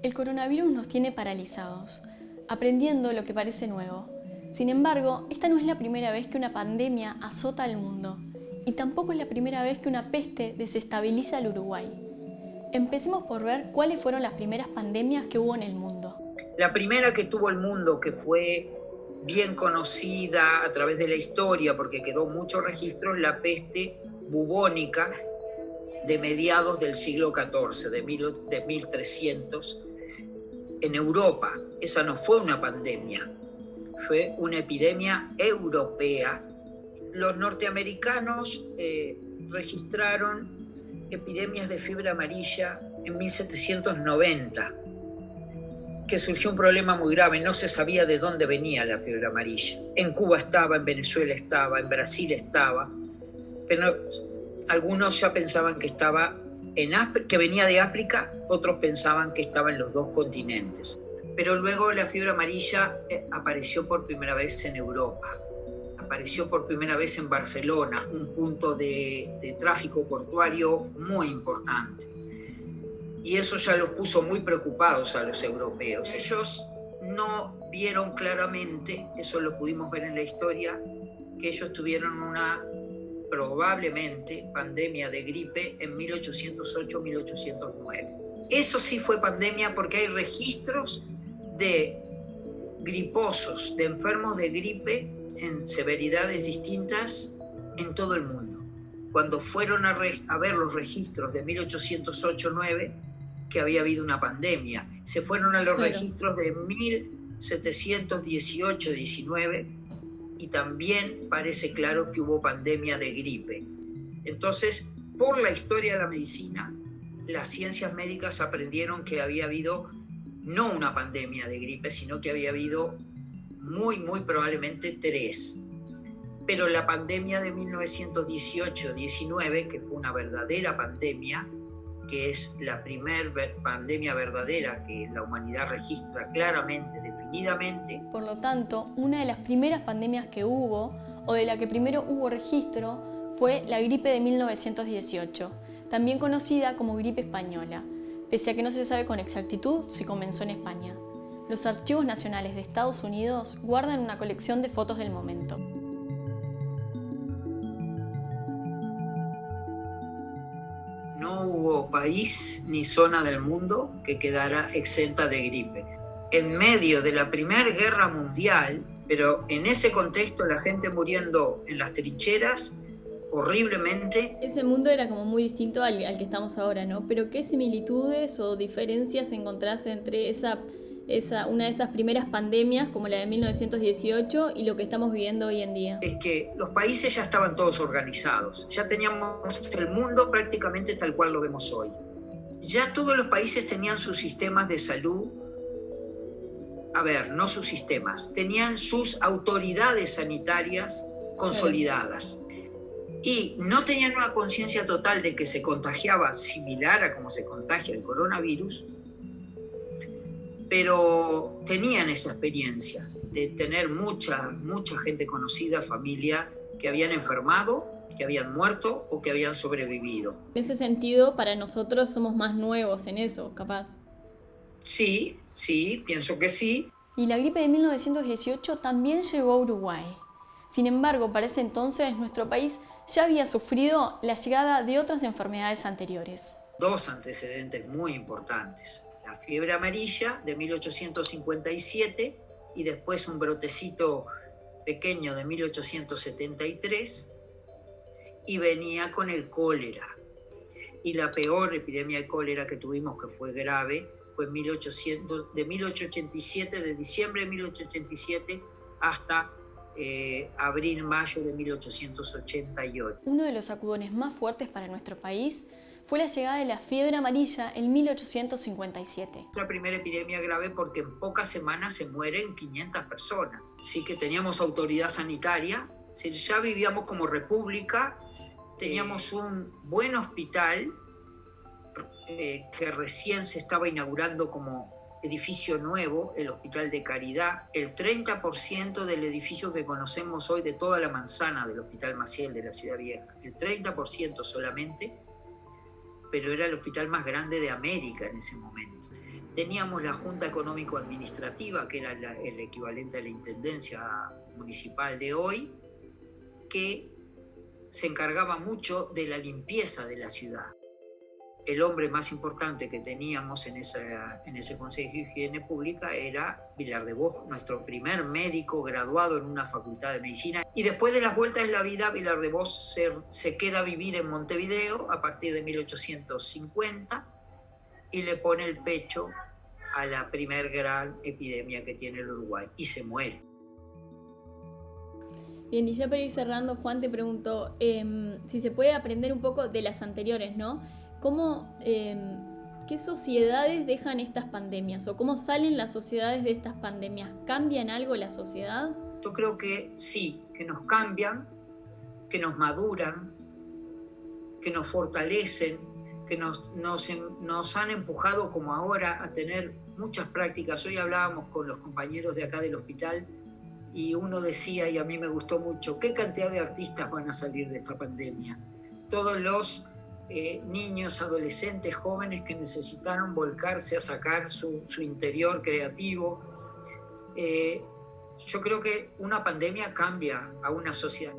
El coronavirus nos tiene paralizados, aprendiendo lo que parece nuevo. Sin embargo, esta no es la primera vez que una pandemia azota al mundo, y tampoco es la primera vez que una peste desestabiliza al Uruguay. Empecemos por ver cuáles fueron las primeras pandemias que hubo en el mundo. La primera que tuvo el mundo, que fue bien conocida a través de la historia, porque quedó muchos registros, la peste bubónica de mediados del siglo XIV, de 1300, en Europa. Esa no fue una pandemia, fue una epidemia europea. Los norteamericanos registraron epidemias de fiebre amarilla en 1790, que surgió un problema muy grave, no se sabía de dónde venía la fiebre amarilla. En Cuba estaba, en Venezuela estaba, en Brasil estaba, pero algunos ya pensaban que estaba que venía de África, otros pensaban que estaba en los dos continentes. Pero luego la fiebre amarilla apareció por primera vez en Europa, apareció por primera vez en Barcelona, un punto de tráfico portuario muy importante. Y eso ya los puso muy preocupados a los europeos. Ellos no vieron claramente, eso lo pudimos ver en la historia, que ellos tuvieron una probablemente pandemia de gripe en 1808-1809. Eso sí fue pandemia porque hay registros de griposos, de enfermos de gripe en severidades distintas en todo el mundo. Cuando fueron a ver los registros de 1808-9, que había habido una pandemia, se fueron a los registros de 1718-19 y también parece claro que hubo pandemia de gripe. Entonces, por la historia de la medicina, las ciencias médicas aprendieron que había habido no una pandemia de gripe, sino que había habido muy probablemente 3. Pero la pandemia de 1918-19, que fue una verdadera pandemia, que es la primera pandemia verdadera que la humanidad registra claramente, definidamente. Por lo tanto, una de las primeras pandemias que hubo, o de la que primero hubo registro, fue la gripe de 1918, también conocida como gripe española, pese a que no se sabe con exactitud si comenzó en España. Los archivos nacionales de Estados Unidos guardan una colección de fotos del momento. No hubo país ni zona del mundo que quedara exenta de gripe. En medio de la Primera Guerra Mundial, pero en ese contexto la gente muriendo en las trincheras horriblemente. Ese mundo era como muy distinto al que estamos ahora, ¿no? Pero ¿qué similitudes o diferencias encontrás entre una de esas primeras pandemias como la de 1918 y lo que estamos viviendo hoy en día? Es que los países ya estaban todos organizados, ya teníamos el mundo prácticamente tal cual lo vemos hoy. Ya todos los países tenían sus sistemas de salud, no sus sistemas, tenían sus autoridades sanitarias consolidadas. Y no tenían una conciencia total de que se contagiaba similar a como se contagia el coronavirus, pero tenían esa experiencia de tener mucha gente conocida, familia, que habían enfermado, que habían muerto o que habían sobrevivido. En ese sentido, para nosotros somos más nuevos en eso, capaz. Sí, pienso que sí. Y la gripe de 1918 también llegó a Uruguay. Sin embargo, para ese entonces nuestro país ya había sufrido la llegada de otras enfermedades anteriores. 2 antecedentes muy importantes. La fiebre amarilla de 1857 y después un brotecito pequeño de 1873 y venía con el cólera. Y la peor epidemia de cólera que tuvimos, que fue grave, fue de 1887, de diciembre de 1887 hasta abril-mayo de 1888. Uno de los sacudones más fuertes para nuestro país fue la llegada de la fiebre amarilla en 1857. La primera epidemia grave porque en pocas semanas se mueren 500 personas. Sí que teníamos autoridad sanitaria, ya vivíamos como república, teníamos un buen hospital que recién se estaba inaugurando como edificio nuevo, el Hospital de Caridad. El 30% del edificio que conocemos hoy de toda la manzana del Hospital Maciel de la Ciudad Vieja, el 30% solamente, pero era el hospital más grande de América en ese momento. Teníamos la Junta Económico-Administrativa, que era el equivalente a la Intendencia Municipal de hoy, que se encargaba mucho de la limpieza de la ciudad. El hombre más importante que teníamos en ese Consejo de Higiene Pública era Vilardebós, nuestro primer médico graduado en una facultad de medicina. Y después de las vueltas de la vida, Vilardebós se queda a vivir en Montevideo a partir de 1850 y le pone el pecho a la primer gran epidemia que tiene el Uruguay y se muere. Bien, y ya para ir cerrando, Juan, te pregunto si se puede aprender un poco de las anteriores, ¿no? ¿Qué sociedades dejan estas pandemias o cómo salen las sociedades de estas pandemias? ¿Cambian algo la sociedad? Yo creo que sí, que nos cambian, que nos maduran, que nos fortalecen, que nos han empujado como ahora a tener muchas prácticas. Hoy hablábamos con los compañeros de acá del hospital y uno decía, y a mí me gustó mucho, ¿qué cantidad de artistas van a salir de esta pandemia? Todos los niños, adolescentes, jóvenes que necesitaron volcarse a sacar su interior creativo. Yo creo que una pandemia cambia a una sociedad.